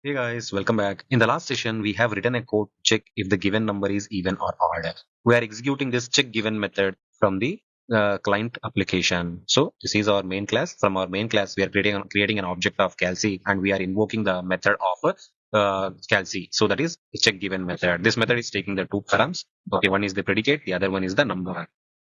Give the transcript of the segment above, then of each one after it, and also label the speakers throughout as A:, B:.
A: Hey guys, welcome back. In the last session, we have written a code to check if the given number is even or odd. We are executing this check given method from the client application. So this is our main class. From our main class, we are creating an object of calc and we are invoking the method of calc. So that is the check given method. This method is taking the two params. Okay, one is the predicate, the other one is the number.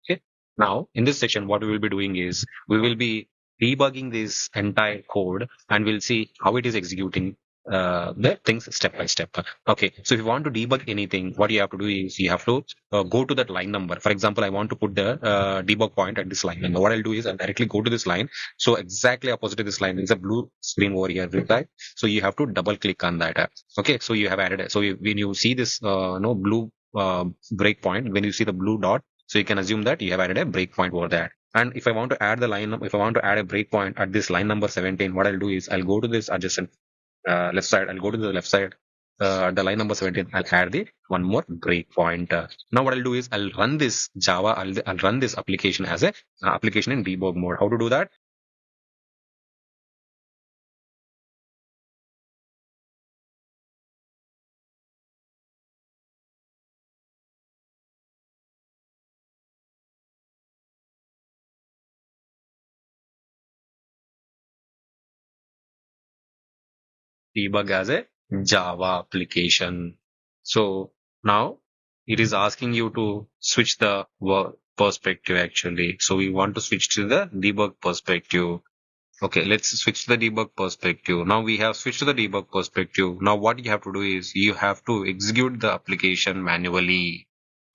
A: Okay. Now, in this section, what we will be doing is we will be debugging this entire code and we'll see how it is executing the things step by step. Okay, so if you want to debug anything, what you have to do is you have to go to that line number. For example, I want to put the debug point at this line number. What I'll do is I'll directly go to this line. So exactly opposite of this line is a blue screen over here, right? So you have to double click on that. Okay, so you have added it. So when you see this no blue breakpoint, when you see the blue dot, so you can assume that you have added a breakpoint over there. And if I want to add the line, if I want to add a breakpoint at this line number 17, what I'll do is I'll go to this adjacent left side. I'll go to the left side. At the line number 17, I'll add the one more breakpoint. Now what I'll do is I'll run this Java, I'll run this application as a application in debug mode. How to do that? Debug as a Java application. So now it is asking you to switch the perspective actually. So we want to switch to the debug perspective. Okay, let's switch to the debug perspective. Now we have switched to the debug perspective. Now what you have to do is you have to execute the application manually.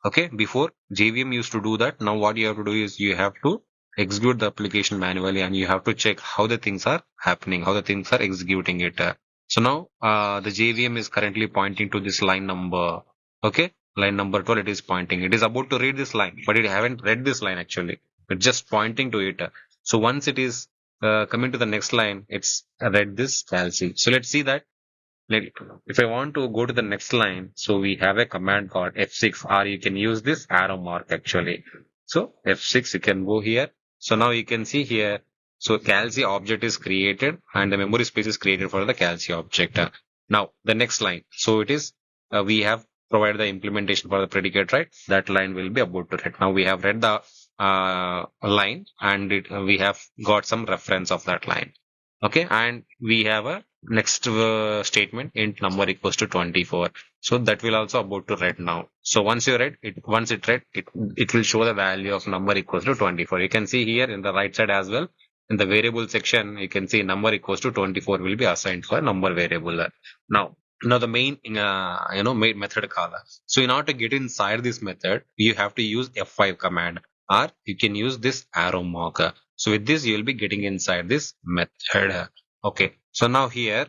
A: Okay, before JVM used to do that. Now what you have to do is you have to execute the application manually and you have to check how the things are happening, how the things are executing it. So now the JVM is currently pointing to this line number. Okay, line number 12 it is pointing. It is about to read this line, but it haven't read this line actually. It's just pointing to it. So once it is coming to the next line, it's read this calc. So let's see that. Like, if I want to go to the next line, so we have a command called F6, or you can use this arrow mark actually. So F6, you can go here. So now you can see here. So calc object is created and the memory space is created for the calc object. Now the next line. So it is, we have provided the implementation for the predicate, right? That line will be about to read. Now we have read the line and we have got some reference of that line. Okay, and we have a next statement int number equals to 24. So that will also about to read now. So once you read it, once it read it will show the value of number equals to 24. You can see here in the right side as well. In the variable section, you can see number equals to 24 will be assigned for number variable. Now the main main method call. So in order to get inside this method, you have to use F5 command, or you can use this arrow marker. So with this, you will be getting inside this method. Okay. So now here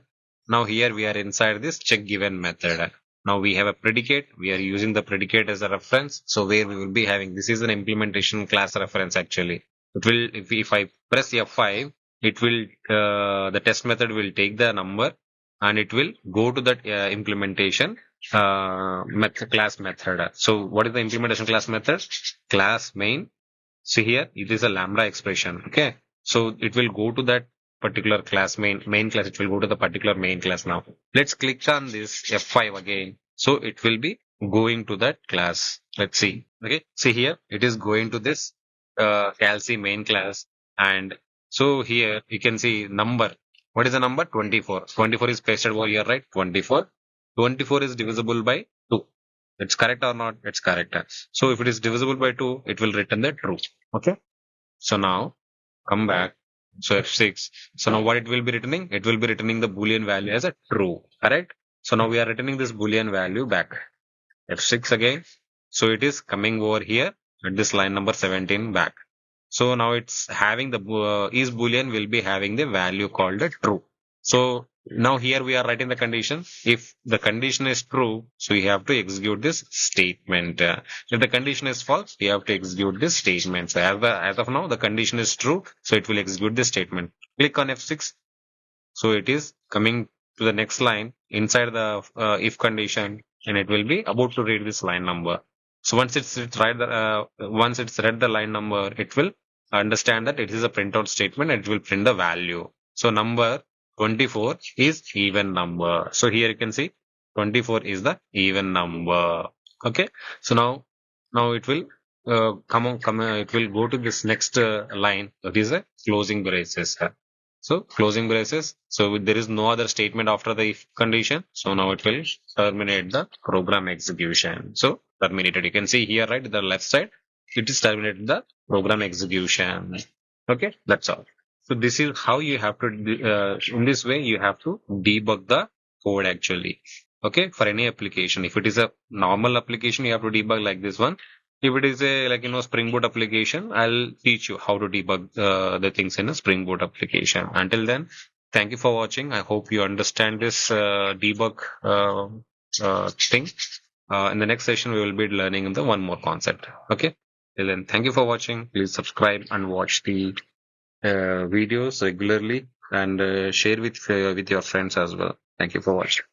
A: we are inside this check given method. Now we have a predicate. We are using the predicate as a reference. So where we will be having, this is an implementation class reference actually. It will, if I press F5, it will, the test method will take the number and it will go to that implementation class method. So what is the implementation class method? Class main. See here, it is a lambda expression. Okay. So it will go to that particular class main class. It will go to the particular main class now. Let's click on this F5 again. So it will be going to that class. Let's see. Okay. See here, it is going to this calc main class. And so here you can see number. What is the number? 24. 24 is pasted over here, right? 24. 24 is divisible by 2. It's correct or not? It's correct. So if it is divisible by 2, it will return the true. Okay. So now come back. So F6. So now what it will be returning? It will be returning the Boolean value as a true. Correct. So now we are returning this Boolean value back. F6 again. So it is coming over here at this line number 17 back. So now it's having the is Boolean will be having the value called a true. So now here we are writing the condition. If the condition is true, so you have to execute this statement. If the condition is false, you have to execute this statement. So as of now, the condition is true, so it will execute this statement. Click on F6. So it is coming to the next line inside the if condition, and it will be about to read this line number. So once it's read the line number, it will understand that it is a printout statement and it will print the value. So number 24 is even number. So here you can see 24 is the even number. Okay. So now it will it will go to this next line. That is a closing braces. So closing braces. So there is no other statement after the if condition. So now it will terminate the program execution. So terminated. You can see here, right, the left side, it is terminated the program execution. Okay. That's all. So this is how you have to, in this way, you have to debug the code actually. Okay. For any application, if it is a normal application, you have to debug like this one. If it is a, like, Spring Boot application, I'll teach you how to debug the things in a Spring Boot application. Until then, thank you for watching. I hope you understand this debug thing. In the next session, we will be learning the one more concept. Okay. Till then, thank you for watching. Please subscribe and watch the videos regularly and share with your friends as well. Thank you for watching.